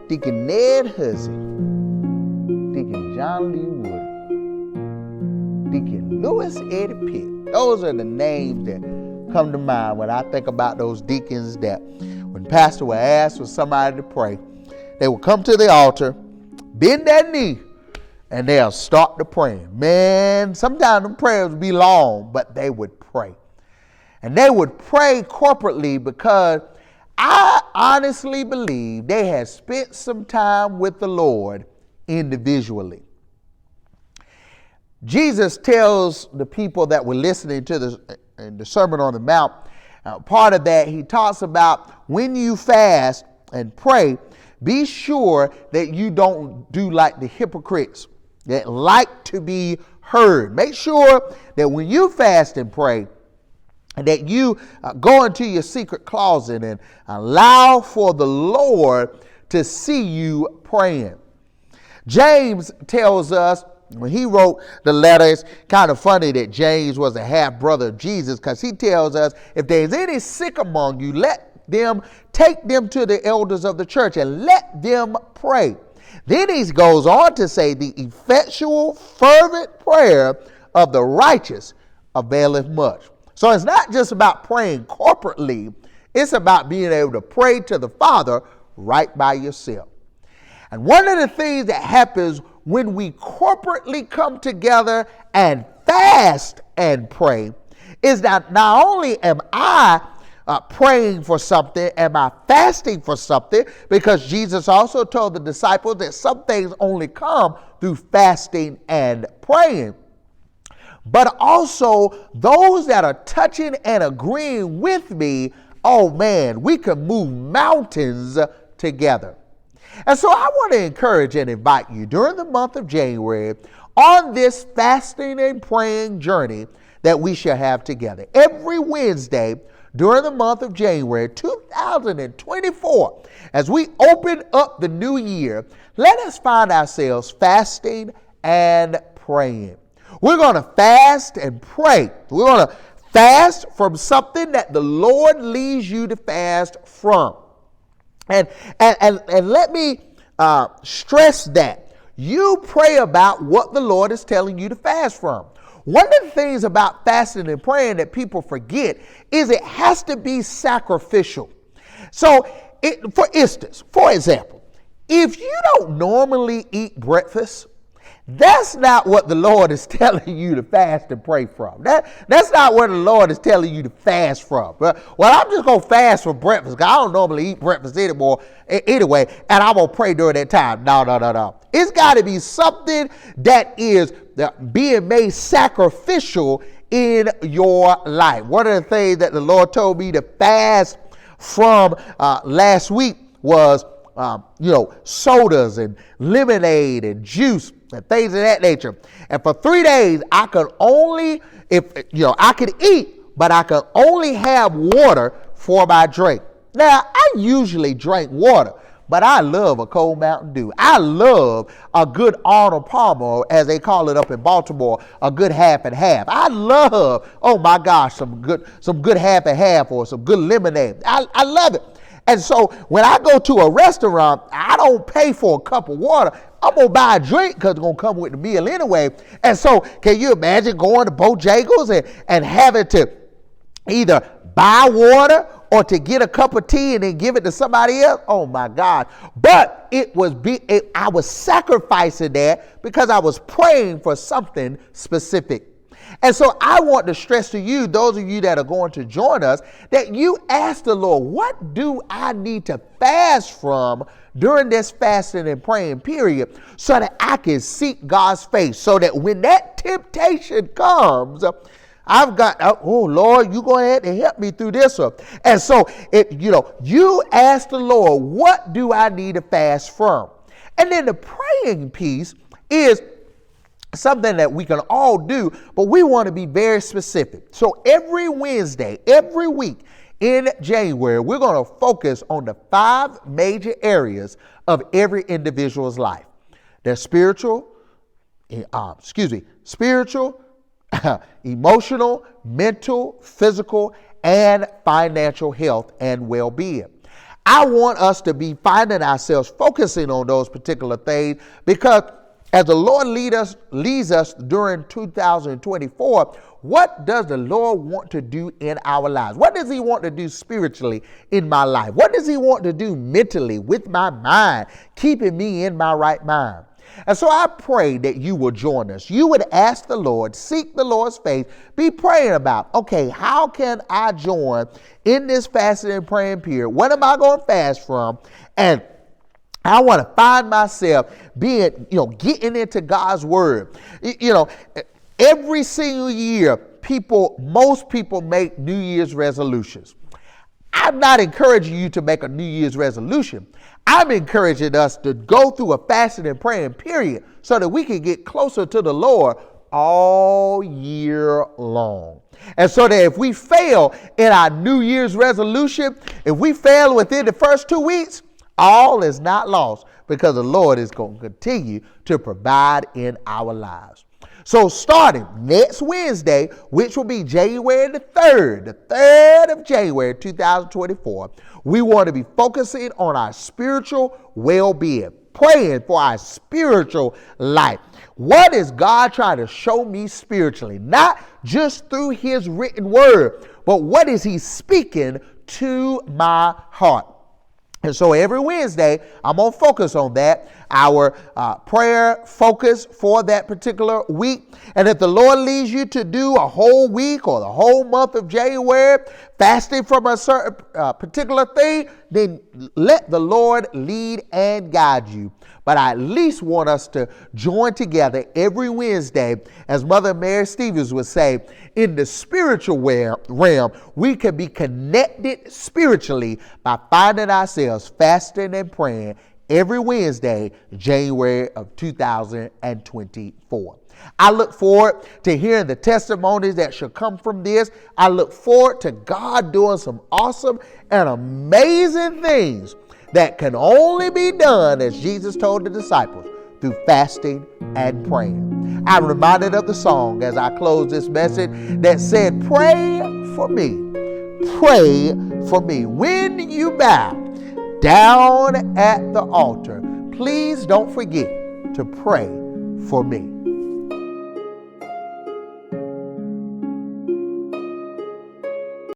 Deacon Ned Hussey, Deacon John Lee Wood, Deacon Louis Eddie Pitt. Those are the names that come to mind when I think about those deacons that when pastor would ask for somebody to pray, they would come to the altar, bend their knee, and they'll start to pray. Man, sometimes the prayers would be long, but they would pray. And they would pray corporately because I honestly believe they had spent some time with the Lord individually. Jesus tells the people that were listening to the Sermon on the Mount, part of that he talks about when you fast and pray, be sure that you don't do like the hypocrites that like to be heard. Make sure that when you fast and pray, that you go into your secret closet and allow for the Lord to see you praying. James tells us, when he wrote the letter, it's kind of funny that James was a half brother of Jesus, because he tells us, if there's any sick among you, take them to the elders of the church and let them pray. Then he goes on to say, the effectual, fervent prayer of the righteous availeth much. So it's not just about praying corporately. It's about being able to pray to the Father right by yourself. And one of the things that happens when we corporately come together and fast and pray is that not only am I praying for something, am I fasting for something, because Jesus also told the disciples that some things only come through fasting and praying. But also those that are touching and agreeing with me, oh man, we can move mountains together. And so I want to encourage and invite you during the month of January on this fasting and praying journey that we shall have together. Every Wednesday during the month of January 2024, as we open up the new year, let us find ourselves fasting and praying. We're going to fast and pray. We're going to fast from something that the Lord leads you to fast from. And let me stress that. You pray about what the Lord is telling you to fast from. One of the things about fasting and praying that people forget is it has to be sacrificial. So, for example, if you don't normally eat breakfast, that's not what the Lord is telling you to fast and pray from. That's not what the Lord is telling you to fast from. Well, I'm just going to fast for breakfast because I don't normally eat breakfast anymore anyway, and I'm going to pray during that time. No. It's got to be something that is being made sacrificial in your life. One of the things that the Lord told me to fast from last week was sodas and lemonade and juice and things of that nature. And for 3 days, I could only, I could eat, but I could only have water for my drink. Now, I usually drink water, but I love a cold Mountain Dew. I love a good Arnold Palmer, as they call it up in Baltimore, a good half and half. I love, oh my gosh, some good half and half or some good lemonade. I love it. And so when I go to a restaurant, I don't pay for a cup of water. I'm going to buy a drink because it's going to come with the meal anyway. And so can you imagine going to Bojangles and having to either buy water or to get a cup of tea and then give it to somebody else? Oh my God. But I was sacrificing that because I was praying for something specific. And so I want to stress to you, those of you that are going to join us, that you ask the Lord, what do I need to fast from during this fasting and praying period so that I can seek God's face, so that when that temptation comes, I've got, oh Lord, you go ahead and help me through this one. And so, you ask the Lord, what do I need to fast from? And then the praying piece is something that we can all do, but we want to be very specific. So every Wednesday, every week in January, we're going to focus on the 5 major areas of every individual's life. Their spiritual, emotional, mental, physical, and financial health and well-being. I want us to be finding ourselves focusing on those particular things, because as the Lord leads us during 2024, what does the Lord want to do in our lives? What does he want to do spiritually in my life? What does he want to do mentally with my mind, keeping me in my right mind? And so I pray that you will join us. You would ask the Lord, seek the Lord's face, be praying about, okay, how can I join in this fasting and praying period? What am I going to fast from? And I want to find myself being, getting into God's word. Every single year, most people make New Year's resolutions. I'm not encouraging you to make a New Year's resolution. I'm encouraging us to go through a fasting and praying period so that we can get closer to the Lord all year long. And so that if we fail in our New Year's resolution, if we fail within the first 2 weeks, all is not lost, because the Lord is going to continue to provide in our lives. So starting next Wednesday, which will be January the 3rd of January 2024, we want to be focusing on our spiritual well-being, praying for our spiritual life. What is God trying to show me spiritually? Not just through his written word, but what is he speaking to my heart? And so every Wednesday, I'm going to focus on that, our prayer focus for that particular week. And if the Lord leads you to do a whole week or the whole month of January, fasting from a certain particular thing, then let the Lord lead and guide you. But I at least want us to join together every Wednesday, as Mother Mary Stevens would say, in the spiritual realm, we can be connected spiritually by finding ourselves fasting and praying every Wednesday, January of 2024. I look forward to hearing the testimonies that shall come from this. I look forward to God doing some awesome and amazing things that can only be done, as Jesus told the disciples, through fasting and praying. I'm reminded of the song as I close this message that said, pray for me, pray for me. When you bow down at the altar, please don't forget to pray for me.